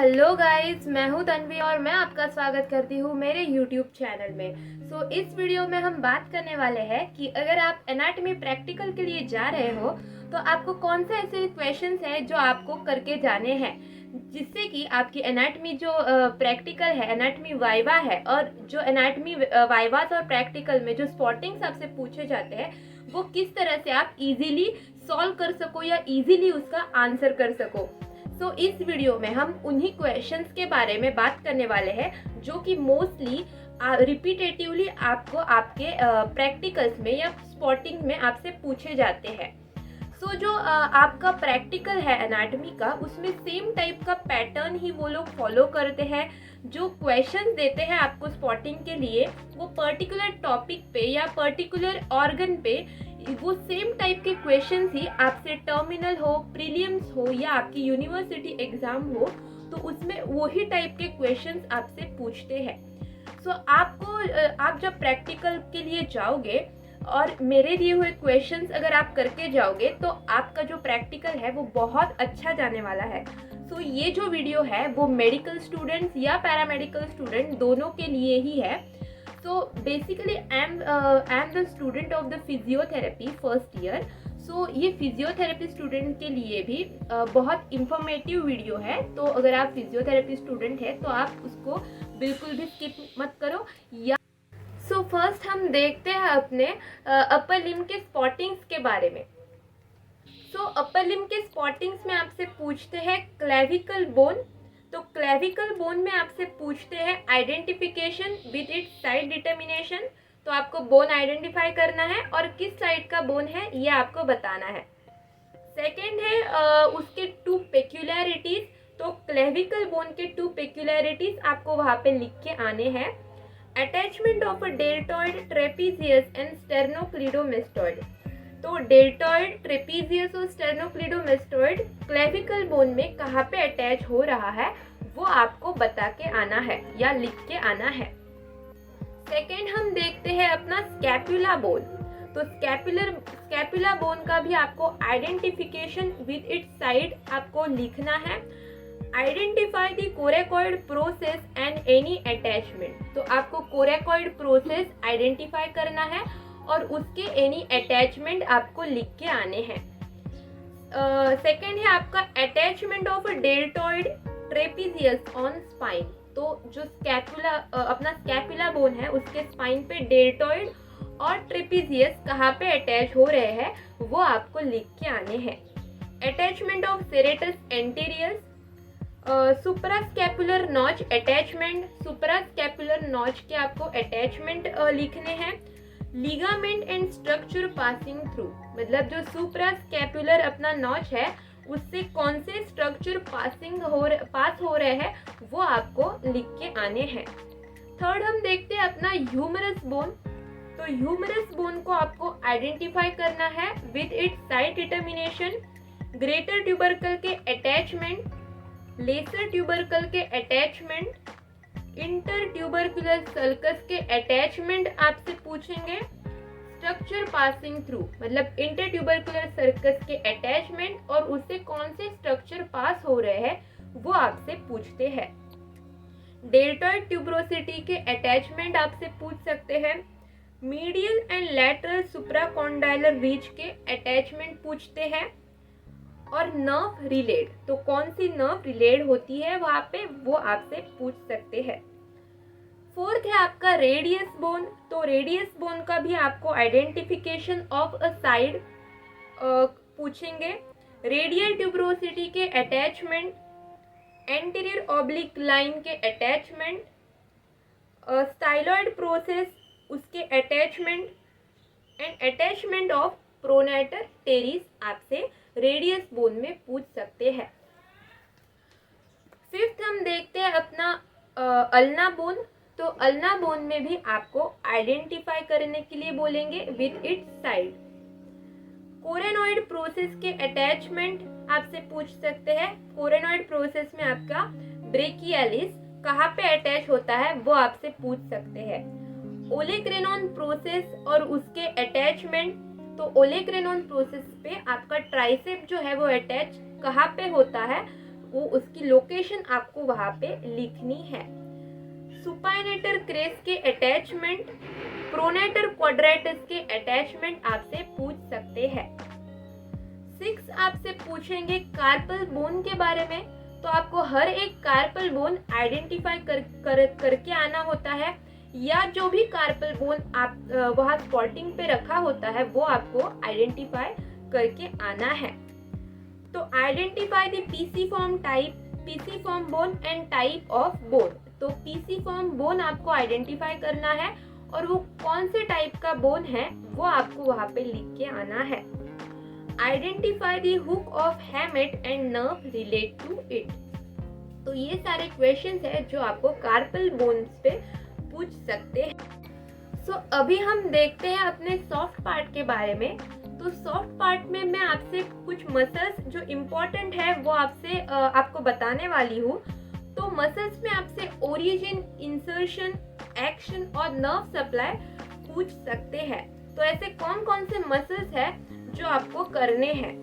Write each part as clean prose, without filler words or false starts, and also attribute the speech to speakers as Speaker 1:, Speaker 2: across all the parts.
Speaker 1: Hello guys, मैं हूं तन्वी और मैं आपका स्वागत करती हूं मेरे यूट्यूब चैनल में। इस वीडियो में हम बात करने वाले हैं कि अगर आप एनाटॉमी प्रैक्टिकल के लिए जा रहे हो तो आपको कौन से ऐसे क्वेश्चंस हैं जो आपको करके जाने हैं, जिससे कि आपकी एनाटॉमी जो प्रैक्टिकल है, एनाटॉमी वाइवा है, और जो एनाटॉमी वाइवास और प्रैक्टिकल में जो स्पॉटिंग्स आपसे पूछे जाते हैं वो किस तरह से आप इजीली सॉल्व कर सको या इजीली उसका आंसर कर सको। इस वीडियो में हम उन्हीं क्वेश्चंस के बारे में बात करने वाले हैं जो कि मोस्टली रिपीटेटिवली आपको आपके प्रैक्टिकल्स में या स्पॉटिंग में आपसे पूछे जाते हैं। जो आपका प्रैक्टिकल है एनाटॉमी का, उसमें सेम टाइप का पैटर्न ही वो लोग फॉलो करते हैं। जो क्वेश्चंस देते हैं आपको स्पॉटिंग के लिए, वो पर्टिकुलर टॉपिक पे या पर्टिकुलर ऑर्गन पे वो सेम टाइप के क्वेश्चंस ही आपसे टर्मिनल हो, प्रीलिम्स हो या आपकी यूनिवर्सिटी एग्जाम हो, तो उसमें वही टाइप के क्वेश्चंस आपसे पूछते हैं। आप जब प्रैक्टिकल के लिए जाओगे और मेरे दिए हुए क्वेश्चंस अगर आप करके जाओगे तो आपका जो प्रैक्टिकल है वो बहुत अच्छा जाने वाला है। ये जो वीडियो है वो मेडिकल स्टूडेंट्स या पैरामेडिकल स्टूडेंट दोनों के लिए ही है। Basically I am the student of the physiotherapy first year. ये फिजियोथेरेपी स्टूडेंट के लिए भी बहुत इंफॉर्मेटिव वीडियो है। तो अगर आप फिजियोथेरेपी स्टूडेंट है तो आप उसको बिल्कुल भी स्किप मत करो। फर्स्ट हम देखते हैं अपने अपर लिम्ब के स्पॉटिंग्स के बारे में। अपर लिम्ब के स्पॉटिंग्स में आपसे पूछते हैं क्लेविकल बोन। तो क्लेविकल बोन में आपसे पूछते हैं identification with its side determination. तो आपको बोन आइडेंटिफाई करना है और किस साइड का बोन है ये आपको बताना है। सेकेंड है उसके टू पेक्यूलैरिटीज। तो क्लेविकल बोन के टू पेक्यूलैरिटीज आपको वहां पे लिख के आने हैं। Attachment of a deltoid, trapezius and sternocleidomastoid. तो डेल्टॉइड, ट्रेपीजियस और स्टेर्नोक्लीडोमेस्टॉइड क्लेविकल बोन में कहाँ पे अटैच हो रहा है वो आपको बता के आना है या लिख के आना है। सेकेंड हम देखते हैं अपना स्कैपुला बोन। तो स्कैपुला बोन का भी आपको आइडेंटिफिकेशन विद इट्स साइड आपको लिखना है। Identify the coracoid process and any attachment. तो आपको कोरेकॉइड प्रोसेस आइडेंटिफाई करना है और उसके एनी अटैचमेंट आपको लिख के आने हैं। सेकेंड है आपका attachment of a deltoid trapezius on spine. तो जो अपना स्कैपुला बोन है उसके स्पाइन पे डेल्टॉइड और ट्रेपीजियस कहाँ पे अटैच हो रहे हैं वो आपको लिख के आने हैं। Attachment of serratus anterior, suprascapular notch attachment, suprascapular notch के आपको अटैचमेंट लिखने हैं। Ligament and structure passing through, मतलब जो सुप्रास्कैपुलर अपना नॉच है उससे कौन से स्ट्रक्चर पास हो रहे हैं वो आपको लिख के आने हैं। थर्ड हम देखते हैं अपना ह्यूमरस बोन। तो ह्यूमरस बोन को आपको आइडेंटिफाई करना है with its side determination. Greater tubercle के अटैचमेंट, लेसर ट्यूबरकल के अटैचमेंट, इंटर ट्यूबरकुलर सल्कस के अटैचमेंट आपसे पूछेंगे। स्ट्रक्चर पासिंग थ्रू, मतलब इंटर ट्यूबरकुलर सर्कस के अटैचमेंट और उससे कौन से स्ट्रक्चर पास हो रहे हैं वो आपसे पूछते हैं। डेल्टॉइड ट्यूबरोसिटी के अटैचमेंट आपसे पूछ सकते हैं। Medial and lateral supracondylar reach के अटैचमेंट पूछते हैं। और नर्व रिलेड, तो कौन सी नर्व रिलेड होती है वहां पे वो आपसे पूछ सकते हैं। फोर्थ है आपका रेडियस बोन। तो रेडियस बोन का भी आपको आइडेंटिफिकेशन ऑफ अ साइड पूछेंगे। रेडियल ट्यूबरोसिटी के अटैचमेंट, एंटीरियर ऑब्लिक लाइन के अटैचमेंट, स्टाइलॉइड प्रोसेस उसके attachment and attachment of pronator teres आपसे रेडियस बोन में पूछ सकते हैं। फिफ्थ हम देखते हैं अपना अल्ना बोन। तो अल्ना बोन में भी आपको आइडेंटिफाई करने के लिए बोलेंगे विद इट्स साइड। कोरेनॉइड प्रोसेस के अटैचमेंट आपसे पूछ सकते हैं। कोरेनॉइड प्रोसेस में आपका ब्रेकियालिस कहाँ पे अटैच होता है वो आपसे पूछ सकते हैं। ओलेक्रेनॉन प्रोसेस और उसके अटैचमेंट। तो ओलेक्रेनॉन प्रोसेस पे आपका ट्राइसेप जो है वो अटैच कहाँ पे होता है वो उसकी लोकेशन आपको वहाँ पे लिखनी है। सुपाइनेटर क्रेस के अटैचमेंट, प्रोनेटर क्वाड्रेटस के अटैचमेंट आपसे पूछ सकते हैं। 6 आपसे पूछेंगे कार्पल बोन के बारे में, तो आपको हर एक कार्पल बोन आइडेंटिफाई करके आना होता है, या जो भी कार्पल बोन आप वहाँ स्पॉटिंग पे रखा होता है वो आपको आइडेंटिफाई करके आना है। तो identify the pisiform type, pisiform bone and type of bone. तो पीसीफॉर्म बोन आपको आइडेंटिफाई करना है और वो कौन से टाइप का बोन है वो आपको वहाँ पे लिख के आना है। Identify the hook of hamate and nerve relate to it. तो ये सारे क्वेश्चंस है जो आपको कार्पल बोन्स पे पूछ सकते हैं। सो अभी हम देखते हैं अपने सॉफ्ट पार्ट के बारे में। तो सॉफ्ट पार्ट में मैं आपसे कुछ मसल्स जो इम्पोर्टेंट है वो आपको बताने वाली हूँ। तो मसल्स में आपसे ओरिजिन, इंसर्शन, एक्शन और नर्व सप्लाई पूछ सकते हैं। तो ऐसे कौन कौन से मसल्स है जो आपको करने हैं।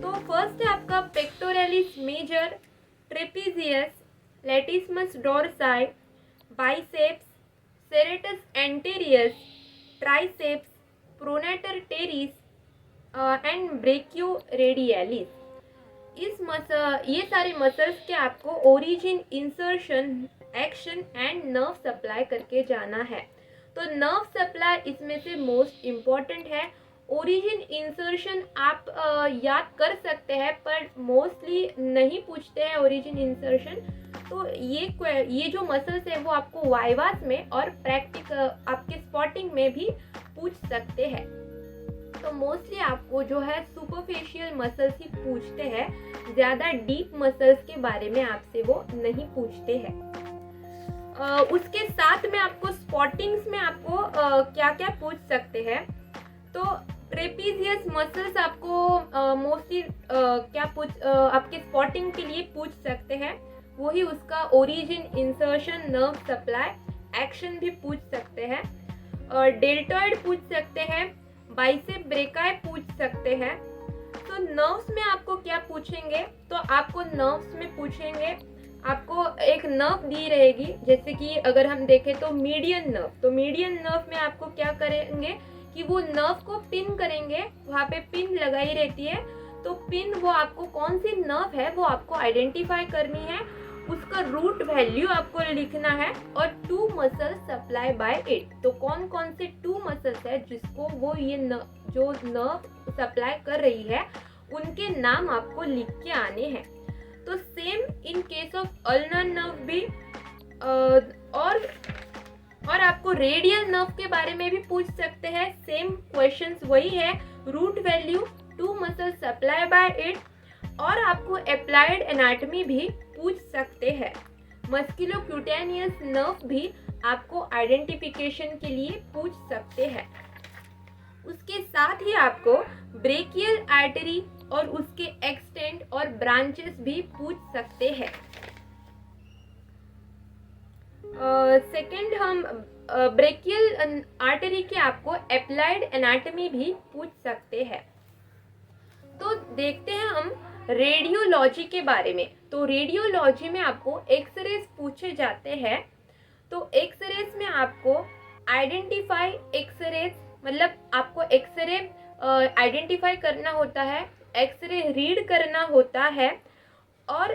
Speaker 1: तो फर्स्ट है आपका pectoralis major, trapezius, latissimus dorsi, biceps, serratus anterior, triceps, pronator teres and brachioradialis. ये सारे मसल्स के आपको origin, insertion, action and nerve supply करके जाना है। तो नर्व सप्लाई इसमें से मोस्ट इम्पॉर्टेंट है। ओरिजिन, इंसर्शन आप याद कर सकते हैं पर मोस्टली नहीं पूछते हैं ओरिजिन, इंसर्शन। तो ये जो मसल्स है वो आपको वाइवास में और आपके स्पॉटिंग में भी पूछ सकते हैं। तो मोस्टली आपको जो है सुपरफिशियल मसल्स ही पूछते हैं, ज़्यादा डीप मसल्स के बारे में आपसे वो नहीं पूछते हैं। उसके साथ में आपको स्पॉटिंग्स में आपको क्या क्या पूछ सकते हैं। तो ट्रेपीजियस मसल्स आपको मोस्टली आपके स्पॉटिंग के लिए पूछ सकते हैं। वही उसका origin, insertion, nerve supply, action भी पूछ सकते हैं। डेल्टॉइड पूछ सकते हैं, बाइसेप ब्रेकाई पूछ सकते हैं। तो नर्व्स में आपको क्या पूछेंगे, तो आपको नर्व्स में पूछेंगे, आपको एक नर्व दी रहेगी, जैसे कि अगर हम देखें तो मीडियन नर्व। तो मीडियन नर्व में आपको क्या करेंगे कि वो नर्व को पिन करेंगे, वहाँ पे पिन लगाई रहती है। तो पिन वो आपको कौन सी नर्व है वो आपको आइडेंटिफाई करनी है, उसका रूट वैल्यू आपको लिखना है और 2 मसल्स सप्लाई बाय इट। तो कौन कौन से 2 मसल्स है जिसको वो जो नर्व सप्लाई कर रही है उनके नाम आपको लिख के आने हैं। तो same in case of ulnar nerve भी और आपको रेडियल नर्व के बारे में भी पूछ सकते हैं। सेम क्वेश्चंस वही है, root value, 2 muscle supply by it, और आपको अप्लाइड एनाटॉमी भी पूछ सकते हैं। मस्कुलोक्यूटेनियस नर्व भी आपको आइडेंटिफिकेशन के लिए पूछ सकते हैं। उसके साथ ही आपको ब्रेकियल आर्टरी और उसके एक्सटेंट और ब्रांचेस भी पूछ सकते हैं। सेकंड हम ब्रेकियल आर्टरी के आपको अप्लाइड एनाटॉमी भी पूछ सकते हैं। तो देखते हैं हम रेडियोलॉजी के बारे में। तो रेडियोलॉजी में आपको एक्सरेज पूछे जाते हैं। तो एक्सरेज में आपको आइडेंटिफाई एक्सरेज, मतलब आपको एक्सरे आइडेंटिफाई करना होता है, एक्सरे रीड करना होता है, और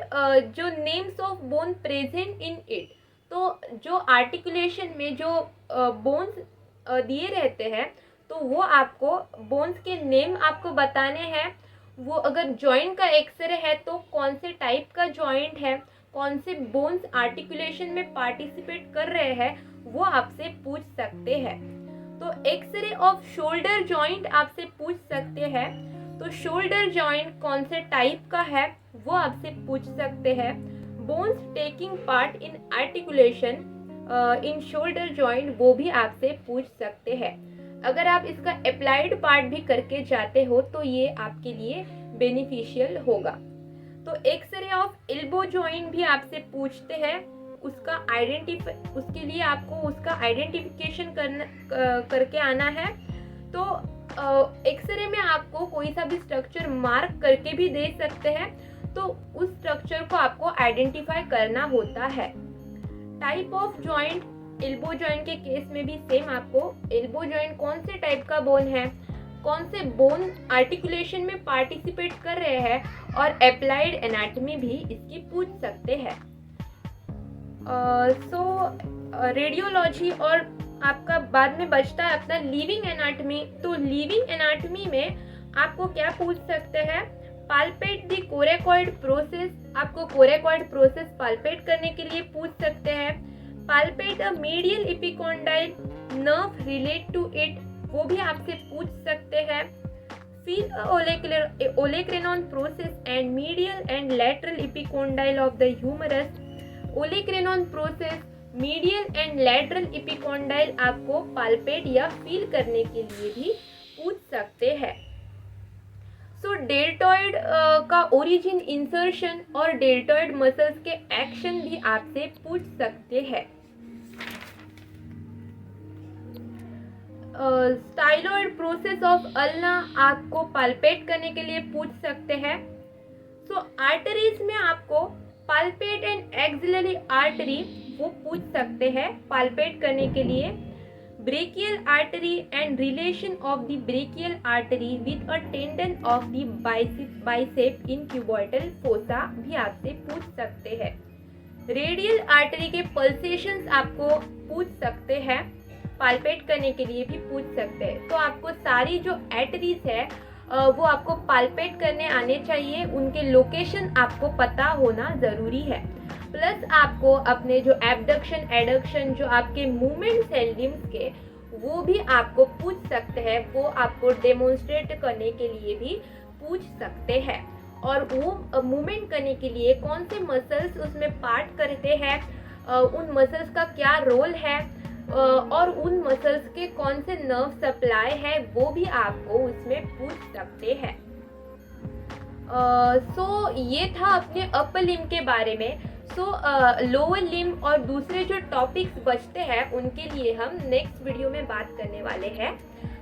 Speaker 1: जो names of bone present in it. तो जो आर्टिकुलेशन में जो बोन्स दिए रहते हैं तो वो आपको बोन्स के नेम आपको बताने हैं। वो अगर जॉइंट का एक्सरे है तो कौन से टाइप का जॉइंट है, कौन से बोन्स आर्टिकुलेशन में पार्टिसिपेट कर रहे हैं वो आपसे पूछ सकते हैं। तो एक्सरे ऑफ शोल्डर जॉइंट आपसे पूछ सकते हैं। तो शोल्डर जॉइंट कौन से टाइप का है वो आपसे पूछ सकते हैं। Bones taking part in articulation in shoulder joint वो भी आपसे पूछ सकते हैं। अगर आप इसका अप्लाइड पार्ट भी करके जाते हो तो ये आपके लिए बेनिफिशियल होगा। तो एक्सरे ऑफ एल्बो जॉइंट भी आपसे पूछते हैं, उसके लिए आपको उसका आइडेंटिफिकेशन करके आना है। तो एक्सरे में आपको कोई सा भी स्ट्रक्चर मार्क करके भी दे सकते हैं। तो उस स्ट्रक्चर को आपको आइडेंटिफाई करना होता है। Type of joint, elbow joint के केस में भी सेम आपको एल्बो जॉइंट कौन से टाइप का बोन है, कौन से बोन आर्टिकुलेशन में पार्टिसिपेट कर रहे हैं, और अप्लाइड एनाटॉमी भी इसकी पूछ सकते हैं। रेडियोलॉजी और आपका बाद में बचता है अपना लिविंग एनाटॉमी। तो लिविंग एनाटॉमी में आपको क्या पूछ सकते हैं, पाल्पेट द कोरेकॉइड प्रोसेस, आपको कोरेकॉइड प्रोसेस पाल्पेट करने के लिए पूछ सकते हैं। Palpate a medial epicondyle nerve relate to it, वो भी आपसे पूछ सकते हैं। Feel olecranon process and medial and lateral epicondyle of the humerus, olecranon process, medial and lateral epicondyle आपको पाल्पेट या फील करने के लिए भी पूछ सकते हैं। सो डेल्टॉइड का ओरिजिन, इंसर्शन और डेल्टॉइड मसल्स के एक्शन भी आपसे पूछ सकते हैं। स्टाइलॉइड प्रोसेस ऑफ अल्ना आपको पाल्पेट करने के लिए पूछ सकते हैं। सो आर्टरीज में आपको पाल्पेट एंड एक्सिलरी आर्टरी वो पूछ सकते हैं पाल्पेट करने के लिए। Brachial artery and relation of the brachial artery with a tendon of the bicep in cuboidal fossa भी आपसे पूछ सकते हैं। रेडियल आर्टरी के पल्सेशंस आपको पूछ सकते हैं, पाल्पेट करने के लिए भी पूछ सकते हैं। तो आपको सारी जो आर्टरीज है वो आपको पाल्पेट करने आने चाहिए, उनके लोकेशन आपको पता होना ज़रूरी है। प्लस आपको अपने जो एबडक्शन एडक्शन जो आपके मूवमेंट्स हैं लिम्स के, वो भी आपको पूछ सकते हैं, वो आपको डेमोन्स्ट्रेट करने के लिए भी पूछ सकते हैं। और वो मूवमेंट करने के लिए कौन से मसल्स उसमें पार्ट करते हैं, उन मसल्स का क्या रोल है, और उन मसल्स के कौन से नर्व सप्लाई है, वो भी आपको उसमें पूछ सकते हैं। ये था अपने अपर लिम्ब के बारे में। लोअर लिम्ब और दूसरे जो टॉपिक्स बचते हैं उनके लिए हम नेक्स्ट वीडियो में बात करने वाले हैं।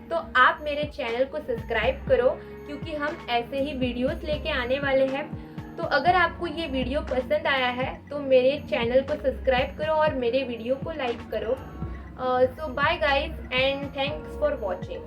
Speaker 1: तो आप मेरे चैनल को सब्सक्राइब करो, क्योंकि हम ऐसे ही वीडियोस लेके आने वाले हैं। तो अगर आपको ये वीडियो पसंद आया है तो मेरे चैनल को सब्सक्राइब करो और मेरे वीडियो को लाइक करो। So bye guys and thanks for watching.